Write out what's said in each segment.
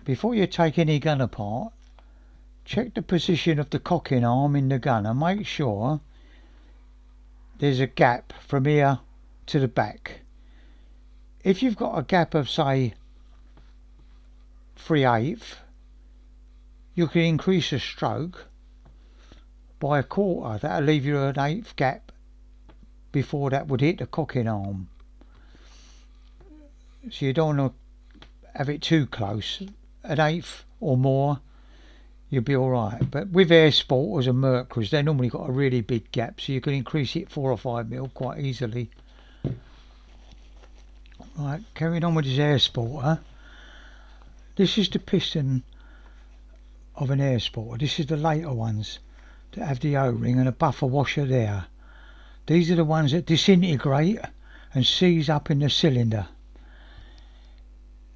before you take any gun apart, check the position of the cocking arm in the gun and make sure there's a gap from here to the back. If you've got a gap of say 3/8, you can increase the stroke by 1/4. That'll leave you an 1/8 gap before that would hit the cocking arm. So you don't want to have it too close. An 1/8 or more, you'll be alright. But with Airsporters and Mercuries, they normally got a really big gap, so you can increase it 4 or 5mm quite easily. Right, carrying on with this Airsporter. This is the piston of an Airsporter. This is the later ones that have the O-ring and a buffer washer there. These are the ones that disintegrate and seize up in the cylinder.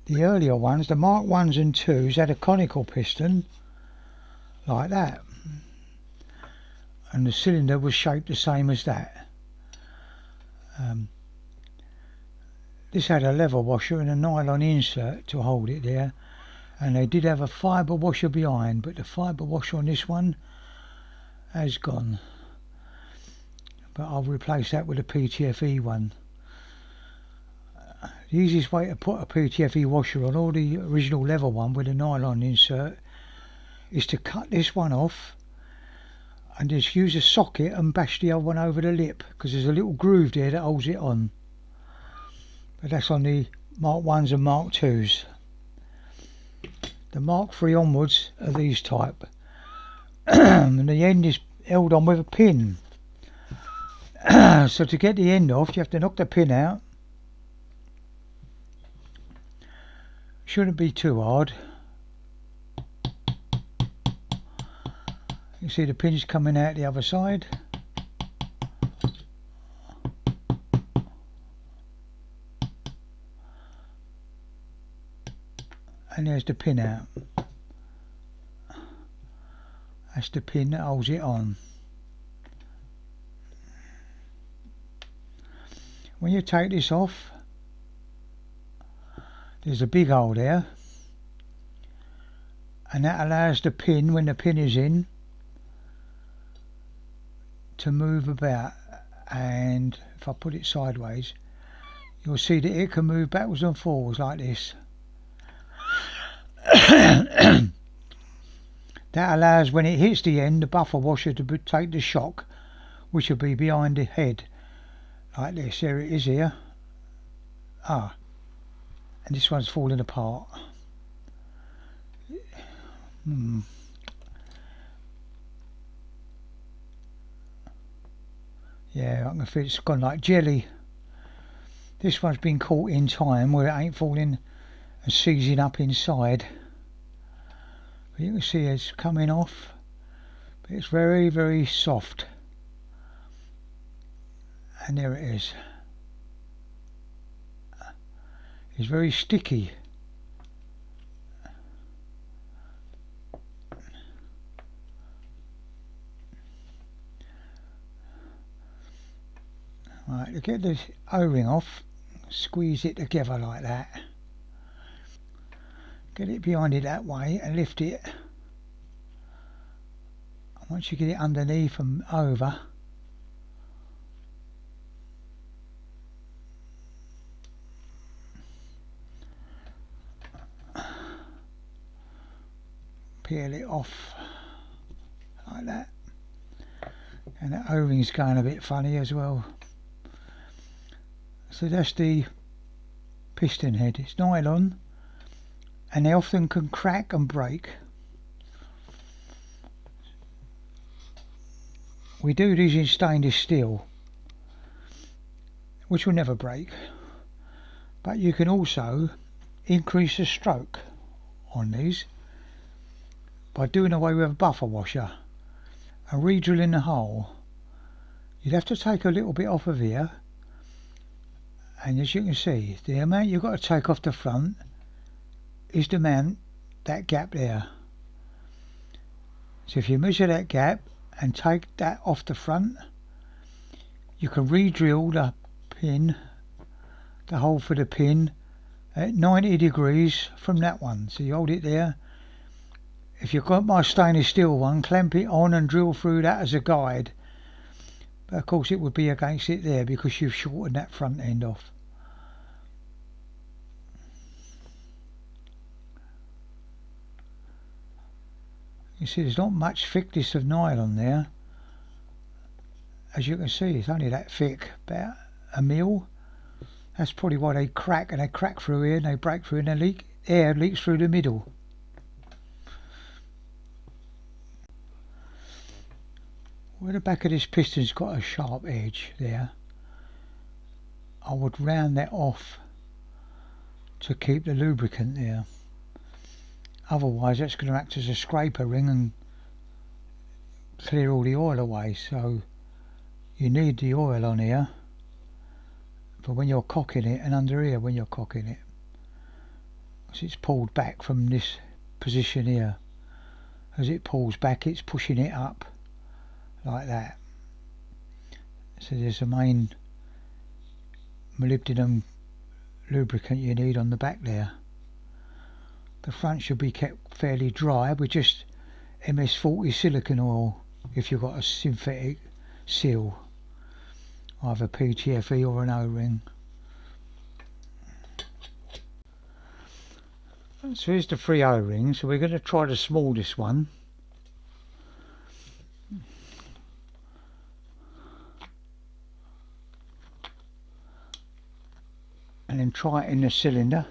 The earlier ones, the Mark 1s and 2s, had a conical piston like that, and the cylinder was shaped the same as that. This had a lever washer and a nylon insert to hold it there, and they did have a fibre washer behind, but the fibre washer on this one has gone, but I'll replace that with a PTFE one. The easiest way to put a PTFE washer on, or the original leather one with a nylon insert, is to cut this one off and just use a socket and bash the other one over the lip, because there's a little groove there that holds it on. But that's on the Mark 1s and Mark 2s. The Mark 3 onwards are these type. And the end is held on with a pin. So to get the end off, you have to knock the pin out. Shouldn't be too hard. You see the pins coming out the other side. And there's the pin out. That's the pin that holds it on. When you take this off, there's a big hole there, and that allows the pin, when the pin is in, to move about. And if I put it sideways, you'll see that it can move backwards and forwards like this. That allows, when it hits the end, the buffer washer to take the shock, which will be behind the head like this. There it is here. And this one's falling apart. Yeah, I can feel it's gone like jelly. This one's been caught in time where it ain't falling and seizing up inside. But you can see it's coming off, but it's very, very soft. And there it is. It's very sticky. Right, to get the O-ring off, squeeze it together like that. Get it behind it that way and lift it. Once you get it underneath and over, peel it off like that. And the O-ring's going a bit funny as well. So that's the piston head. It's nylon, and they often can crack and break. We do these in stainless steel, which will never break, but you can also increase the stroke on these by doing away with a buffer washer and re-drilling the hole. You'd have to take a little bit off of here, and as you can see, the amount you've got to take off the front is the amount, that gap there. So if you measure that gap and take that off the front, you can re-drill the pin, the hole for the pin, at 90 degrees from that one. So you hold it there. If you've got my stainless steel one, clamp it on and drill through that as a guide. But of course it would be against it there because you've shortened that front end off. You see there's not much thickness of nylon there. As you can see, it's only that thick, about a mil. That's probably why they crack, and they crack through here and they break through and they leak. Air leaks through the middle. Where the back of this piston's got a sharp edge there, I would round that off to keep the lubricant there. Otherwise that's going to act as a scraper ring and clear all the oil away. So you need the oil on here for when you're cocking it, and under here when you're cocking it, because it's pulled back from this position here. As it pulls back, it's pushing it up like that. So there's a main molybdenum lubricant you need on the back there. The front should be kept fairly dry with just MS40 silicone oil if you've got a synthetic seal, either PTFE or an O-ring. So here's the 3 O-rings. So we're going to try the smallest one. And then try it in the cylinder.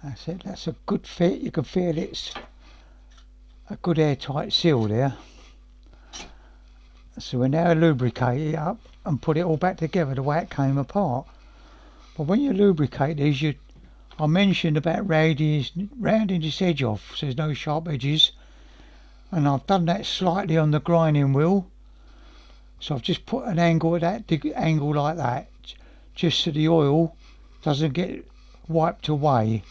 That's it, that's a good fit. You can feel it's a good airtight seal there. So we now lubricate it up and put it all back together the way it came apart. But when you lubricate these, I mentioned about rounding this edge off so there's no sharp edges, and I've done that slightly on the grinding wheel. So I've just put an angle at that angle like that, just so the oil doesn't get wiped away.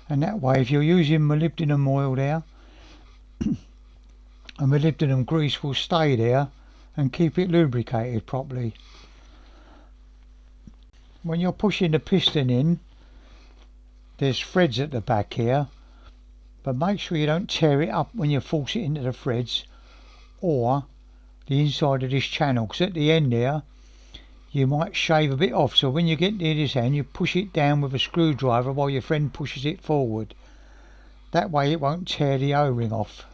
And that way, if you're using molybdenum oil there, a molybdenum grease will stay there and keep it lubricated properly. When you're pushing the piston in, there's threads at the back here, but make sure you don't tear it up when you force it into the threads or the inside of this channel, because at the end there you might shave a bit off. So when you get near this end, you push it down with a screwdriver while your friend pushes it forward. That way it won't tear the O-ring off.